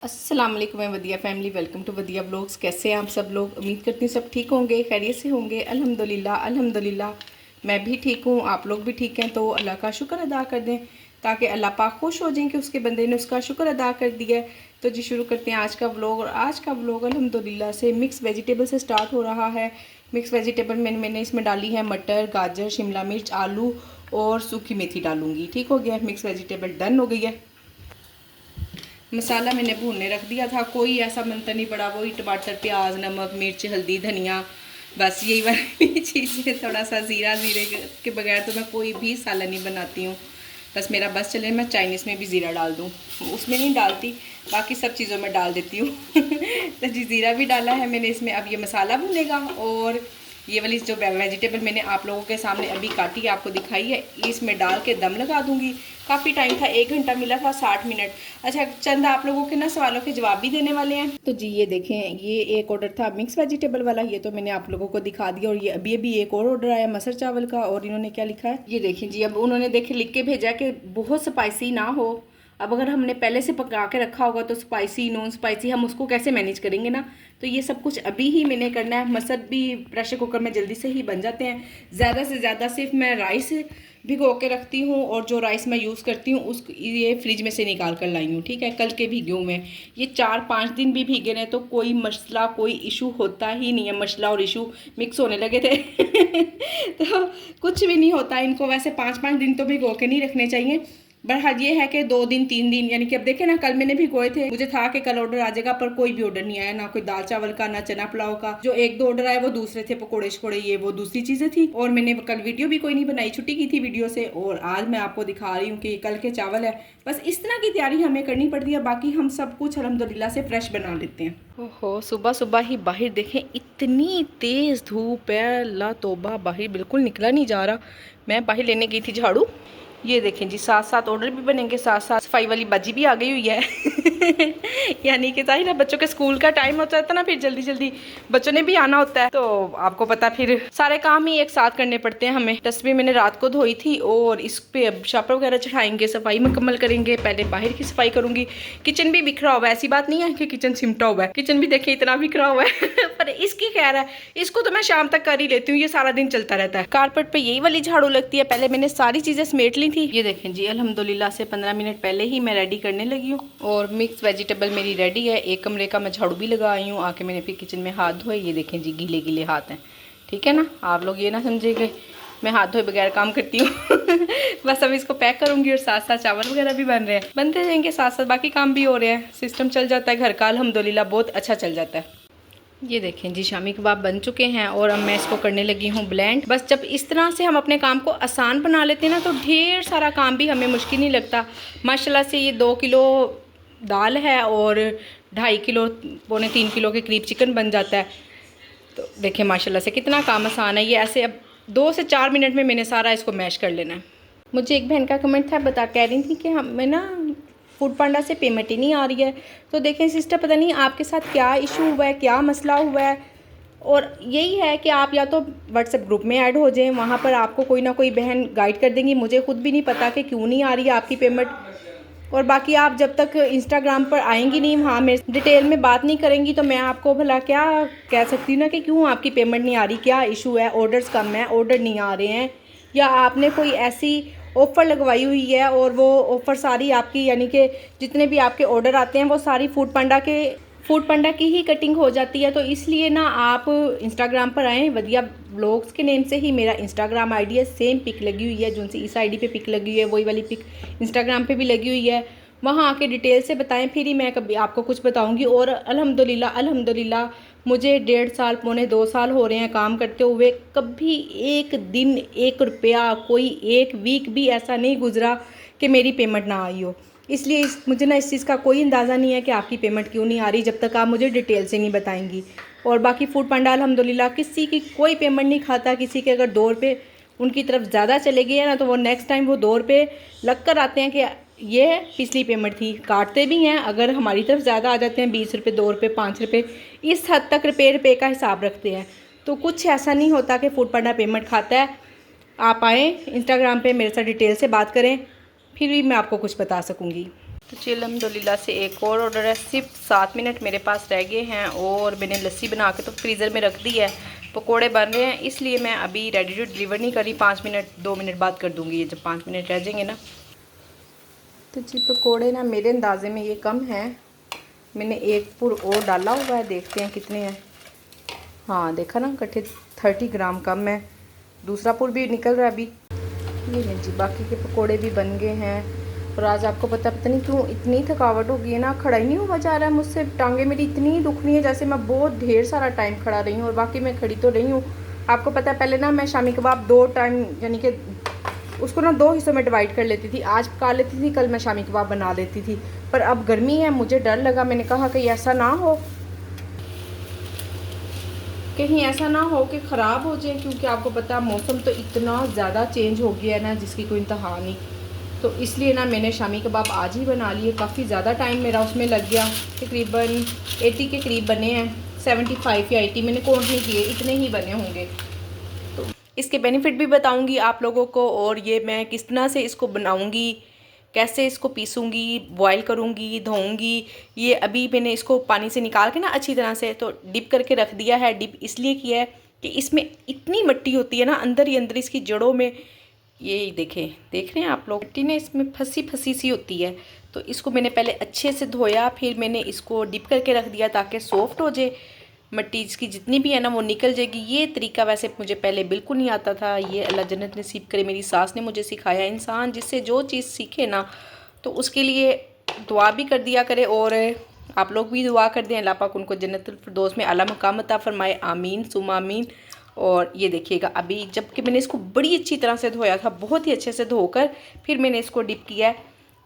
अस्सलाम वालेकुम वदिया family, welcome to वदिया blogs. कैसे हैं आप सब लोग? उम्मीद करती हूँ सब ठीक होंगे, खैरियत से होंगे। अल्हम्दुलिल्लाह मैं भी ठीक हूँ, आप लोग भी ठीक हैं। तो अल्लाह का शुक्र अदा कर दें ताकि अल्लाह पाक खुश हो जाएं कि उसके बंदे ने उसका शुक्र अदा कर दिया है। तो जी शुरू करते हैं आज का व्लॉग। और आज का व्लॉग अल्हम्दुलिल्लाह से मिक्स वेजिटेबल से स्टार्ट हो रहा है। मिक्स वेजिटेबल मैंने इसमें डाली है मटर, गाजर, शिमला मिर्च, आलू और सूखी मेथी डालूँगी। ठीक हो गया, मिक्स वेजिटेबल डन हो गई है। मसाला मैंने भूनने रख दिया था, कोई ऐसा मंतर नहीं पड़ा। वही टमाटर, प्याज, नमक, मिर्च, हल्दी, धनिया, बस यही वाली चीज़ें। थोड़ा सा ज़ीरा, ज़ीरे के बगैर तो मैं कोई भी सालन नहीं बनाती हूँ। बस मेरा बस चले मैं चाइनीज़ में भी ज़ीरा डाल दूँ, उसमें नहीं डालती, बाकी सब चीज़ों में डाल देती हूँ। तो जी ज़ीरा भी डाला है मैंने इसमें। अब ये मसाला भुनेगा और ये वाली जो वेजिटेबल मैंने आप लोगों के सामने अभी काटी है, आपको दिखाई है, इसमें डाल के दम लगा दूंगी। काफ़ी टाइम था, 1 घंटा मिला था, 60 मिनट। अच्छा, चंद आप लोगों के ना सवालों के जवाब भी देने वाले हैं। तो जी ये देखें, ये एक ऑर्डर था मिक्स वेजिटेबल वाला, ये तो मैंने आप लोगों को दिखा दिया। और ये अभी अभी एक और ऑर्डर आया मसर चावल का, और इन्होंने क्या लिखा है ये देखें जी। अब उन्होंने देखे लिख के भेजा कि बहुत स्पाइसी ना हो। अब अगर हमने पहले से पका के रखा होगा तो स्पाइसी नॉन स्पाइसी हम उसको कैसे मैनेज करेंगे ना। तो ये सब कुछ अभी ही मैंने करना है। मसर भी प्रेशर कुकर में जल्दी से ही बन जाते हैं। ज़्यादा से ज़्यादा सिर्फ मैं राइस भिगो के रखती हूँ, और जो राइस मैं यूज़ करती हूँ उस ये फ्रिज में से निकाल कर लाई हूँ। ठीक है, कल के भीगे हुए हैं, ये 4-5 दिन भी भीगे रहे तो कोई मसला कोई इशू होता ही नहीं है। मसला और इशू मिक्स होने लगे थे। तो कुछ भी नहीं होता इनको। वैसे 5-5 दिन तो भिगो के नहीं रखने चाहिए, बट हाँ ये है कि 2 दिन 3 दिन, यानी कि अब देखे ना, कल मैंने भिगोए थे, मुझे था कि कल ऑर्डर आ जाएगा, पर कोई भी ऑर्डर नहीं आया, ना कोई दाल चावल का, ना चना पुलाव का। जो 1-2 ऑर्डर आए वो दूसरे थे, पकौड़े शकोड़े, ये वो दूसरी चीजें थी। और मैंने कल वीडियो भी कोई नहीं बनाई, छुट्टी की थी वीडियो से। और आज मैं आपको दिखा रही हूँ कि कल के चावल है। बस इस तरह की तैयारी हमें करनी पड़ती है, बाकी हम सब कुछ अल्हम्दुलिल्लाह से फ्रेश बना लेते हैं। ओहो, सुबह सुबह ही बाहर देखें इतनी तेज धूप है, ला तौबा, बाहर बिल्कुल निकला नहीं जा रहा। मैं बाहर लेने गई थी झाड़ू। ये देखें जी, साथ साथ ऑर्डर भी बनेंगे, साथ साथ सफाई वाली बाजी भी आ गई हुई है। यानी कि ताही ना, बच्चों के स्कूल का टाइम होता है ना, फिर जल्दी जल्दी बच्चों ने भी आना होता है, तो आपको पता फिर सारे काम ही एक साथ करने पड़ते हैं हमें। डस्टबिन मैंने रात को धोई थी, और इस पे अब शापर वगैरह चढ़ाएंगे, सफाई मुकम्मल करेंगे। पहले बाहर की सफाई करूंगी। किचन भी बिखरा हुआ है, ऐसी बात नहीं है कि किचन सिमटा हुआ है, किचन भी देखिए इतना बिखरा हुआ है। पर इसकी खैर है, इसको तो मैं शाम तक कर ही लेती हूँ, ये सारा दिन चलता रहता है। कारपेट पे यही वाली झाड़ू लगती है। पहले मैंने सारी चीजें समेट ली थी। ये देखें जी, अल्हम्दुलिल्लाह से 15 मिनट पहले ही मैं रेडी करने लगी हूँ, और मिक्स वेजिटेबल मेरी रेडी है। एक कमरे का मैं झाड़ू भी लगा आई हूँ। आके मैंने फिर किचन में हाथ धोए। ये देखें जी, गीले गीले हाथ हैं, ठीक है ना, आप लोग ये ना समझिएगा मैं हाथ धोए बगैर काम करती हूँ। बस अब इसको पैक करूँगी, और साथ साथ चावल वगैरह भी बन रहे हैं, बनते जाएंगे, साथ साथ बाकी काम भी हो रहे हैं। सिस्टम चल जाता है घर का, अल्हम्दुलिल्लाह बहुत अच्छा चल जाता है। ये देखें जी, शामी कबाब बन चुके हैं, और अब मैं इसको करने लगी हूँ ब्लेंड। बस जब इस तरह से हम अपने काम को आसान बना लेते हैं ना, तो ढेर सारा काम भी हमें मुश्किल नहीं लगता। माशाल्लाह से ये 2 किलो दाल है, और 2.5 किलो, 2.25 किलो के करीब चिकन बन जाता है। तो देखें माशाल्लाह से कितना काम आसान है ये। ऐसे अब 2 से 4 मिनट में मैंने सारा इसको मैश कर लेना है। मुझे एक बहन का कमेंट था, कह रही थी कि हमें ना फूड पांडा से पेमेंट ही नहीं आ रही है। तो देखें सिस्टर, पता नहीं आपके साथ क्या इशू हुआ है, क्या मसला हुआ है। और यही है कि आप या तो व्हाट्सएप ग्रुप में ऐड हो जाएं, वहाँ पर आपको कोई ना कोई बहन गाइड कर देंगी। मुझे खुद भी नहीं पता कि क्यों नहीं आ रही है आपकी पेमेंट। और बाकी आप जब तक इंस्टाग्राम पर आएंगी नहीं, वहाँ मेरे डिटेल में बात नहीं करेंगी, तो मैं आपको भला क्या कह सकती हूँ ना कि क्यों आपकी पेमेंट नहीं आ रही, क्या इशू है, ऑर्डर्स कम है, ऑर्डर नहीं आ रहे हैं, या आपने कोई ऐसी ऑफ़र लगवाई हुई है और वो ऑफ़र सारी आपकी, यानी कि जितने भी आपके ऑर्डर आते हैं वो सारी फूड पांडा की ही कटिंग हो जाती है। तो इसलिए ना आप इंस्टाग्राम पर आएँ, वदिया ब्लॉग्स के नेम से ही मेरा इंस्टाग्राम आईडी है। सेम पिक लगी हुई है, जो सी इस आईडी पे पिक लगी हुई है, वही वाली पिक इंस्टाग्राम पे भी लगी हुई है। वहाँ आके डिटेल से बताएं, फिर ही मैं कभी आपको कुछ बताऊँगी। और अल्हम्दुलिल्लाह मुझे 1.5 साल, पौने 2 साल हो रहे हैं काम करते हुए। कभी एक दिन 1 रुपया, कोई एक वीक भी ऐसा नहीं गुजरा कि मेरी पेमेंट ना आई हो। इसलिए मुझे ना इस चीज़ का कोई अंदाज़ा नहीं है कि आपकी पेमेंट क्यों नहीं आ रही, जब तक आप मुझे डिटेल से नहीं बताएंगी। और बाकी फूड पांडा अल्हम्दुलिल्लाह किसी की कोई पेमेंट नहीं खाता। किसी के अगर 2 रुपये उनकी तरफ ज़्यादा चले गए हैं ना, तो वो नेक्स्ट टाइम वो 2 रुपये लग कर आते हैं कि ये पिछली पेमेंट थी। काटते भी हैं, अगर हमारी तरफ ज़्यादा आ जाते हैं, 20 रुपये, 2 रुपये, 5 रुपये, इस हद तक रुपये का हिसाब रखते हैं। तो कुछ ऐसा नहीं होता कि फूड पांडा पेमेंट खाता है। आप आएँ इंस्टाग्राम पे, मेरे साथ डिटेल से बात करें, फिर भी मैं आपको कुछ बता सकूँगी। तो जी अल्हम्दुलिल्लाह से एक और ऑर्डर है। सिर्फ 7 मिनट मेरे पास रह गए हैं और मैंने लस्सी बना के तो फ्रीज़र में रख दी है। पकोड़े बन रहे हैं, इसलिए मैं अभी रेडी टू डिलीवर नहीं करी। 5 मिनट 2 मिनट बाद कर दूँगी ये, जब 5 मिनट रह जाएंगे ना। तो जी पकोड़े ना मेरे अंदाजे में ये कम है, मैंने एक पुर और डाला हुआ है, देखते हैं कितने हैं। हाँ देखा ना, इकट्ठे 30 ग्राम कम है। दूसरा पुर भी निकल रहा है अभी। ये है जी, बाकी के पकोड़े भी बन गए हैं। और आज आपको पता नहीं क्यों इतनी थकावट हो गई है ना, खड़ा ही नहीं हुआ जा रहा है मुझसे। टांगे मेरी इतनी दुख रही है जैसे मैं बहुत ढेर सारा टाइम खड़ा रही हूँ, और बाकी मैं खड़ी तो रही हूँ। आपको पता है पहले ना मैं शामी कबाब 2 टाइम यानी कि उसको ना 2 हिस्सों में डिवाइड कर लेती थी। आज पका लेती थी, कल मैं शामी कबाब बना लेती थी। पर अब गर्मी है, मुझे डर लगा, मैंने कहा कि ऐसा ना हो, कहीं ऐसा ना हो कि ख़राब हो जाए, क्योंकि आपको पता है मौसम तो इतना ज़्यादा चेंज हो गया है ना जिसकी कोई इंतहा नहीं। तो इसलिए ना मैंने शामी कबाब आज ही बना लिए। काफ़ी ज़्यादा टाइम मेरा उसमें लग गया, तकरीबन 80 के करीब बने हैं। 75 या 80 मैंने काउंट नहीं किए, इतने ही बने होंगे। तो इसके बेनिफिट भी बताऊंगी आप लोगों को, और ये मैं किस तरह से इसको बनाऊंगी, कैसे इसको पीसूँगी, बॉयल करूँगी, धोऊँगी। ये अभी मैंने इसको पानी से निकाल के ना अच्छी तरह से तो डिप करके रख दिया है। डिप इसलिए किया है कि इसमें इतनी मिट्टी होती है ना अंदर ही अंदर इसकी जड़ों में। ये देखें, देख रहे हैं आप लोग, मिट्टी ने इसमें फंसी फंसी सी होती है। तो इसको मैंने पहले अच्छे से धोया, फिर मैंने इसको डिप करके रख दिया ताकि सॉफ्ट हो जाए। मिट्टी इसकी जितनी भी है ना वो निकल जाएगी। ये तरीका वैसे मुझे पहले बिल्कुल नहीं आता था, ये अल्लाह जन्नत नसीब करे, मेरी सास ने मुझे सिखाया। इंसान जिससे जो चीज़ सीखे ना तो उसके लिए दुआ भी कर दिया करे, और आप लोग भी दुआ कर दें अल्लाह पाक उनको जन्नतुल फिरदौस में आला मकाम अता फरमाए, आमीन सुमा आमीन। और ये देखिएगा अभी जबकि मैंने इसको बड़ी अच्छी तरह से धोया था, बहुत ही अच्छे से धोकर फिर मैंने इसको डिप किया है,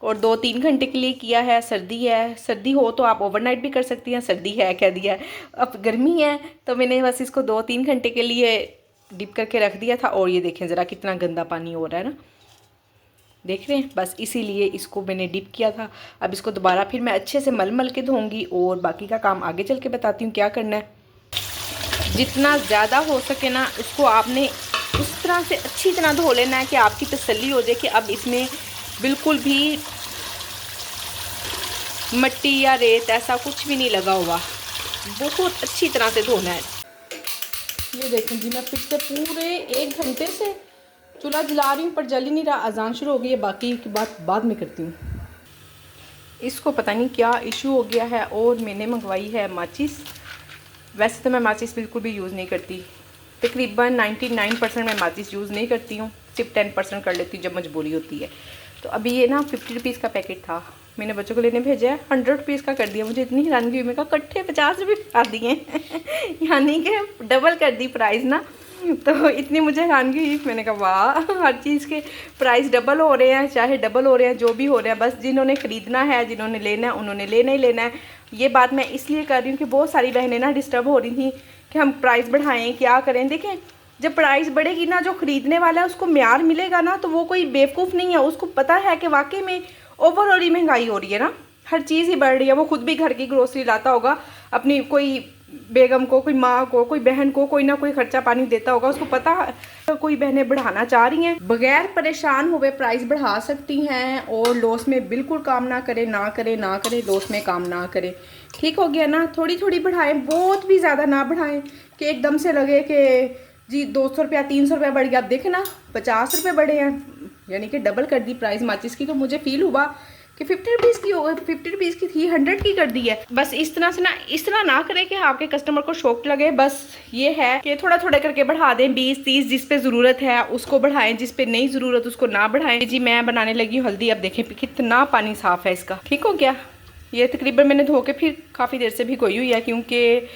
और 2-3 घंटे के लिए किया है। सर्दी है, सर्दी हो तो आप ओवरनाइट भी कर सकती हैं, सर्दी है कह दिया है, अब गर्मी है तो मैंने बस इसको 2-3 घंटे के लिए डिप करके रख दिया था। और ये देखें ज़रा कितना गंदा पानी हो रहा है ना, देख रहे हैं, बस इसीलिए इसको मैंने डिप किया था। अब इसको दोबारा फिर मैं अच्छे से मल मल के धोऊँगी, और बाकी का काम आगे चल के बताती हूँ क्या करना है। जितना ज़्यादा हो सके ना इसको आपने उस तरह से अच्छी तरह धो लेना है कि आपकी तसल्ली हो जाए कि अब इसमें बिल्कुल भी मिट्टी या रेत ऐसा कुछ भी नहीं लगा हुआ। बहुत अच्छी तरह से धोना है। ये देखें जी, मैं फिर से पूरे 1 घंटे से चूल्हा जला रही हूँ पर जल ही नहीं रहा। अजान शुरू हो गई है, बाकी की बात बाद में करती हूँ। इसको पता नहीं क्या इशू हो गया है, और मैंने मंगवाई है माचिस। वैसे तो मैं माचिस बिल्कुल भी यूज़ नहीं करती, तकरीबन 99% मैं माचिस यूज़ नहीं करती हूँ, सिर्फ 10% कर लेती हूँ जब मजबूरी होती है। तो अभी ये ना 50 रुपीज़ का पैकेट था, मैंने बच्चों को लेने भेजा है, 100 रुपीज़ का कर दिया। मुझे इतनी हैरानगी हुई, मैं कहा इकट्ठे 50 रुपये कर दिए यानी कि डबल कर दी प्राइस ना। तो इतनी मुझे हैरानगी हुई, मैंने कहा वाह, हर चीज़ के प्राइस डबल हो रहे हैं, चाहे डबल हो रहे हैं जो भी हो रहे हैं, बस जिन्होंने ख़रीदना है, जिन्होंने लेना है उन्होंने लेना ही लेना है। ये बात मैं इसलिए कर रही हूँ कि बहुत सारी बहनें ना डिस्टर्ब हो रही थी कि हम प्राइस बढ़ाएं, क्या करें। देखें, जब प्राइस बढ़ेगी ना, जो ख़रीदने वाला है उसको म्यार मिलेगा ना, तो वो कोई बेवकूफ़ नहीं है, उसको पता है कि वाकई में ओवरऑल ही महंगाई हो रही है ना, हर चीज़ ही बढ़ रही है। वो खुद भी घर की ग्रोसरी लाता होगा, अपनी कोई बेगम को, कोई माँ को, कोई बहन को कोई ना कोई खर्चा पानी देता होगा, उसको पता है। तो कोई बहनें बढ़ाना चाह रही हैं, बगैर परेशान हुए प्राइस बढ़ा सकती हैं, और लॉस में बिल्कुल काम ना करे, ना करे, ना करे, लॉस में काम ना करे। ठीक हो गया ना, थोड़ी थोड़ी बढ़ाएं, बहुत भी ज़्यादा ना बढ़ाएं कि एकदम से लगे कि जी 200 रुपया 300 रुपया बढ़ गया। अब देखें ना 50 रुपये बढ़े हैं, यानी कि डबल कर दी प्राइस माचिस की। तो मुझे फील हुआ कि 50 रुपीज़ की हो गई, 50 रुपीज़ की थी 100 की कर दी है। बस इस तरह से ना, इस तरह ना करें कि आपके कस्टमर को शौक लगे। बस ये है कि थोड़ा थोड़ा करके बढ़ा दें, 20-30, जिस पे ज़रूरत है उसको बढ़ाएं, जिस पे नहीं ज़रूरत उसको ना बढ़ाएं। जी मैं बनाने लगी हूँ हल्दी, अब देखें कितना पानी साफ़ है इसका। ठीक हो गया, ये तकरीबन मैंने धो के फिर काफ़ी देर से भिगोई हुई है, क्योंकि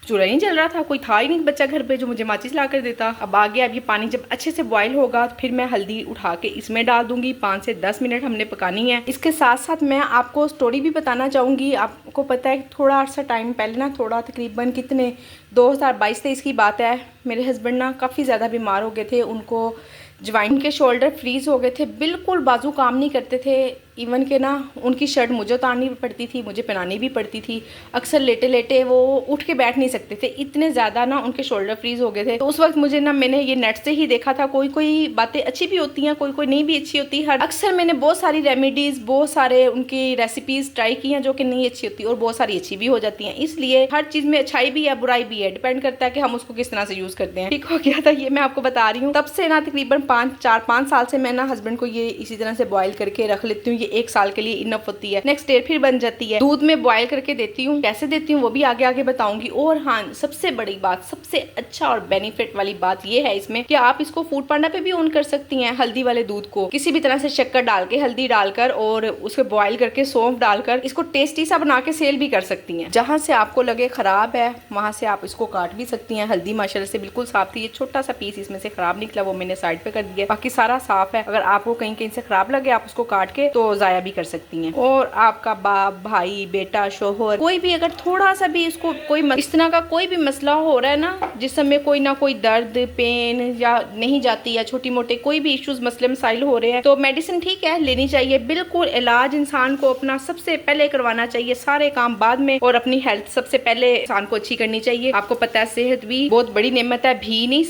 चूल्हा नहीं जल रहा था, कोई था ही नहीं बच्चा घर पे जो मुझे माचिस ला कर देता। अब आ गया, अब ये पानी जब अच्छे से बॉयल होगा तो फिर मैं हल्दी उठा के इसमें डाल दूंगी। 5 से 10 मिनट हमने पकानी है। इसके साथ साथ मैं आपको स्टोरी भी बताना चाहूँगी। आपको पता है थोड़ा अर्सा टाइम पहले ना, थोड़ा तकरीबन कितने 2022-23 की बात है, मेरे हस्बैंड ना काफ़ी ज़्यादा बीमार हो गए थे। उनको ज्वाइन के शोल्डर फ्रीज़ हो गए थे, बिल्कुल बाजू काम नहीं करते थे। इवन के ना उनकी शर्ट मुझे उतारनी पड़ती थी, मुझे पहनानी भी पड़ती थी। अक्सर लेटे लेटे वो उठ के बैठ नहीं सकते थे, इतने ज़्यादा ना उनके शोल्डर फ्रीज हो गए थे। तो उस वक्त मुझे ना, मैंने ये नेट से ही देखा था, कोई कोई बातें अच्छी भी होती हैं, कोई कोई नहीं भी अच्छी होती है। अक्सर मैंने बहुत सारी रेमेडीज़, बहुत सारे उनकी रेसिपीज़ ट्राई की हैं जो कि नहीं अच्छी होती और बहुत सारी अच्छी भी हो जाती हैं। इसलिए हर चीज़ में अच्छाई भी है, बुराई भी है, डिपेंड करता है कि हम उसको किस तरह से यूज़ करते हैं। ठीक हो गया था ये, मैं आपको बता रही हूँ। तब से ना तकरीबन 4-5 साल से मैं ना हस्बैंड को ये इसी तरह से बॉयल करके रख लेती हूँ। ये 1 साल के लिए इनफ होती है। नेक्स्ट डे फिर बन जाती है। दूध में बॉयल करके देती हूँ, कैसे देती हूँ वो भी आगे आगे बताऊंगी। और हाँ, सबसे बड़ी बात, सबसे अच्छा और बेनिफिट वाली बात ये है इसमें कि आप इसको फूड पांडा पे भी ऑन कर सकती हैं। हल्दी वाले दूध को किसी भी तरह से शक्कर डाल के, हल्दी डालकर और उसको बॉयल करके सौंफ डालकर इसको टेस्टी सा बना के सेल भी कर सकती हैं। जहाँ से आपको लगे खराब है वहाँ से आप इसको काट भी सकती हैं। हल्दी माशाल्लाह से बिल्कुल साफ थी, ये छोटा सा पीस इसमें से खराब निकला, वो मैंने साइड पे कर दिया, बाकी सारा साफ है। अगर आपको कहीं कहीं से खराब लगे आप उसको काट के तो ज़ाया भी कर सकती हैं। और आपका बाप, भाई, बेटा, शोहर, कोई भी अगर थोड़ा सा भी इसको कोई इस तरह का कोई भी मसला हो रहा है ना, जिस समय कोई ना कोई दर्द, पेन या नहीं जाती या छोटी मोटे कोई भी इश्यूज, मसले मसाइल हो रहे हैं, तो मेडिसिन ठीक है लेनी चाहिए। बिल्कुल इलाज इंसान को अपना सबसे पहले करवाना चाहिए, सारे काम बाद में, और अपनी हेल्थ सबसे पहले इंसान को अच्छी करनी चाहिए। आपको पता है सेहत भी बहुत बड़ी नेमत है, भी नहीं,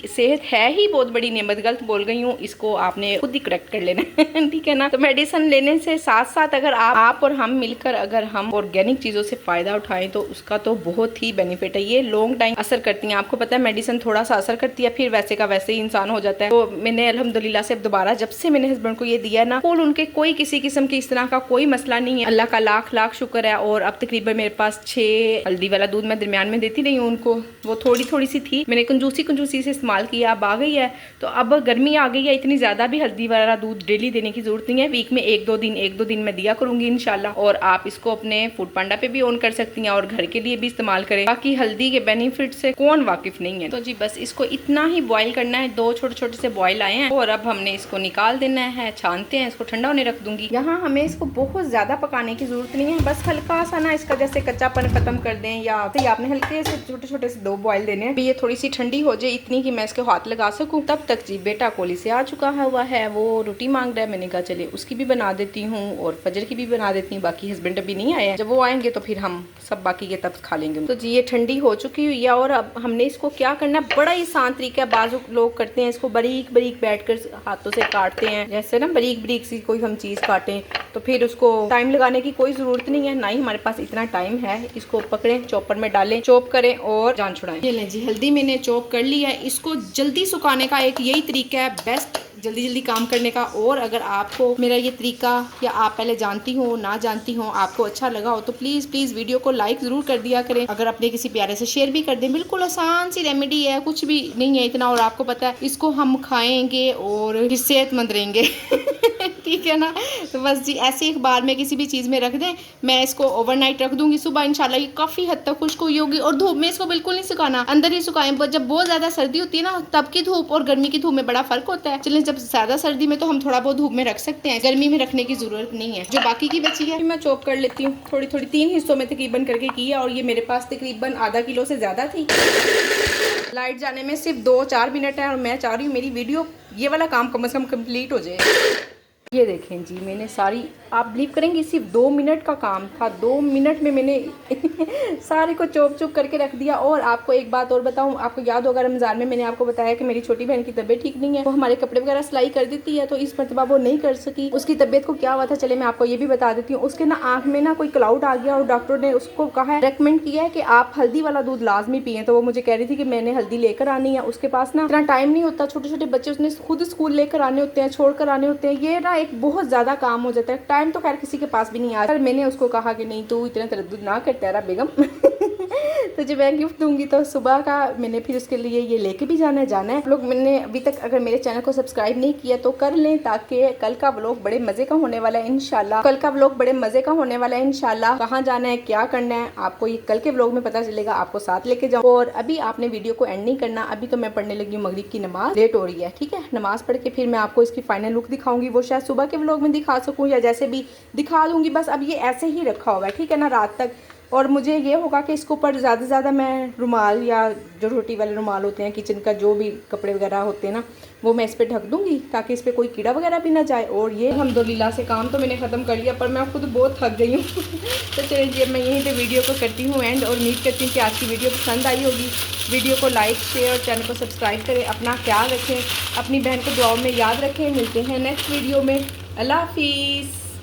सेहत है ही बहुत बड़ी नेमत। गलत बोल गई हूँ, इसको आपने खुद ही करेक्ट कर लेना ठीक है ना। तो मेडिसिन लेने से साथ साथ अगर आप और हम मिलकर अगर हम ऑर्गेनिक चीजों से फायदा उठाएं तो उसका तो बहुत ही बेनिफिट है। ये लॉन्ग टाइम असर करती हैं। आपको पता है मेडिसिन थोड़ा सा असर करती है, फिर वैसे का वैसे ही इंसान हो जाता है। तो मैंने अल्हम्दुलिल्लाह से अब दोबारा जब से मैंने हस्बैंड को ये दिया ना, फुल उनके कोई किसी किस्म की इस तरह का कोई मसला नहीं है। अल्लाह का लाख लाख शुक्र है। और अब तकरीबन मेरे पास 6 हल्दी वाला दूध मैं दरमियान में देती रही हूँ उनको। वो थोड़ी थोड़ी सी थी, मैंने कंजूसी से इस्तेमाल किया, अब आ गई है। तो अब गर्मी आ गई है, इतनी ज़्यादा भी हल्दी वाला दूध डेली देने की जरूरत नहीं है। वीक में 1-2 दिन मैं दिया करूँगी इंशाल्लाह। और आप इसको अपने फूड पांडा पे भी ऑन कर सकती हैं और घर के लिए भी इस्तेमाल करें। बाकी हल्दी के बेनिफिट से कौन वाकिफ नहीं है। तो जी बस इसको इतना ही बॉईल करना है। 2 छोटे छोटे से बॉईल आए हैं और अब हमने इसको निकाल देना है, छानते हैं, इसको ठंडा होने रख दूंगी। यहाँ हमें इसको बहुत ज्यादा पकाने की जरूरत नहीं है, बस हल्का सा ना इसका जैसे कच्चापन खत्म कर दें, या आपने हल्के से छोटे छोटे से 2 बॉईल देने हैं। ये थोड़ी सी ठंडी हो जाए, इतनी कि मैं इसके हाथ लगा सकूं। तब तक जी बेटा कोली से आ चुका हुआ है, वो रोटी मांग रहा है। मैंने कहा चले उसकी भी बना देती हूँ और फजर की भी बना देती हूँ। बाकी हस्बैंड अभी नहीं आए हैं, जब वो आएंगे तो फिर हम सब बाकी के तब खा लेंगे। तो जी ये ठंडी हो चुकी हुई है और अब हमने इसको क्या करना है, बड़ा ही आसान तरीका है। बाजू लोग करते हैं इसको बारीक बारीक बैठकर हाथों से काटते हैं, जैसे ना बारीक बारीक सी कोई हम चीज़ काटें, तो फिर उसको टाइम लगाने की कोई ज़रूरत नहीं है, ना ही हमारे पास इतना टाइम है। इसको पकड़ें, चॉपर में डालें, चॉप करें और जान छुड़ाएं। ये लें जी, हल्दी मैंने चॉप कर ली है। इसको जल्दी सुखाने का एक यही तरीका है बेस्ट, जल्दी जल्दी काम करने का। और अगर आपको मेरा ये तरीका, या आप पहले जानती हो ना जानती हो, आपको अच्छा लगा हो तो प्लीज़ वीडियो को लाइक ज़रूर कर दिया करें। अगर अपने किसी प्यारे से शेयर भी कर दें। बिल्कुल आसान सी रेमेडी है, कुछ भी नहीं है इतना। और आपको पता है इसको हम खाएंगे और सेहतमंद रहेंगे ठीक है ना। तो बस जी ऐसे एक बार में किसी भी चीज़ में रख दें। मैं इसको ओवरनाइट रख दूंगी, सुबह इंशाल्लाह ये काफ़ी हद तक खुश्क हुई होगी। और धूप में इसको बिल्कुल नहीं सुखाना, अंदर ही सुखाएं। जब बहुत ज़्यादा सर्दी होती है ना, तब की धूप और गर्मी की धूप में बड़ा फ़र्क होता है। चलें, जब ज़्यादा सर्दी में तो हम थोड़ा बहुत धूप में रख सकते हैं, गर्मी में रखने की ज़रूरत नहीं है। जो बाकी की बची है मैं चॉप कर लेती हूँ, थोड़ी 3 हिस्सों में तकरीबन करके की है। और ये मेरे पास तकरीबन आधा किलो से ज़्यादा थी। लाइट जाने में सिर्फ 2-4 मिनट है और मैं चाह रही हूँ मेरी वीडियो ये वाला काम कम से कम कंप्लीट हो जाए। ये देखें जी, मैंने सारी, आप बिलीव करेंगी सिर्फ 2 मिनट का काम था, 2 मिनट में मैंने सारे को चोप करके रख दिया। और आपको एक बात और बताऊं, आपको याद होगा रमज़ान में मैंने आपको बताया कि मेरी छोटी बहन की तबीयत ठीक नहीं है, वो हमारे कपड़े वगैरह सिलाई कर देती है, तो इस मरतबा वो नहीं कर सकी। उसकी तबीयत को क्या हुआ था, चले मैं आपको ये भी बता देती हूँ। उसके ना आँख में ना कोई क्लाउड आ गया और डॉक्टर ने उसको कहा है, रेकमेंड किया है कि आप हल्दी वाला दूध लाजमी पिए। तो वो मुझे कह रही थी कि मैंने हल्दी लेकर आनी है, उसके पास ना इतना टाइम नहीं होता, छोटे छोटे बच्चे उसने खुद स्कूल लेकर आने होते हैं, छोड़ कर आने होते हैं, ये ना एक बहुत ज़्यादा काम हो जाता है। टाइम तो खैर किसी के पास भी नहीं आ रहा, पर मैंने उसको कहा कि नहीं तू इतना तरद्दुद ना कर तेरा बेगम तो जब मैं गिफ्ट दूंगी तो सुबह का मैंने फिर उसके लिए ये लेके भी जाना है। लोग मैंने अभी तक अगर मेरे चैनल को सब्सक्राइब नहीं किया तो कर लें, ताकि कल का व्लॉग बड़े मजे का होने वाला है इंशाल्लाह। कहाँ जाना है, क्या करना है, आपको ये कल के व्लॉग में पता चलेगा, आपको साथ लेके जाऊँ। और अभी आपने वीडियो को एंड नहीं करना, अभी तो मैं पढ़ने लगी हूँ मगरिब की नमाज, लेट हो रही है, ठीक है। नमाज पढ़ के फिर मैं आपको इसकी फाइनल लुक दिखाऊंगी, वो शायद सुबह के व्लॉग में दिखा सकूँ या जैसे भी दिखा दूंगी। बस अब ये ऐसे ही रखा हुआ है, ठीक है ना। रात तक और मुझे ये होगा कि इसके ऊपर ज़्यादा से ज़्यादा मैं रुमाल या जो रोटी वाले रुमाल होते हैं किचन का, जो भी कपड़े वगैरह होते हैं ना, वो मैं इस पर ढक दूँगी ताकि इस पर कोई कीड़ा वगैरह भी ना जाए। और ये अल्हम्दुलिल्लाह से काम तो मैंने ख़त्म कर लिया, पर मैं खुद बहुत थक गई हूँ। तो चलिए जी, मैं यहीं पे वीडियो को करती हूँ एंड, और उम्मीद करती हूँ कि आज की वीडियो पसंद आई होगी। वीडियो को लाइक, शेयर और चैनल को सब्सक्राइब करें। अपना ख्याल रखें, अपनी बहन को दुआओं में याद रखें। मिलते हैं नेक्स्ट वीडियो में। अल्लाह हाफिज़।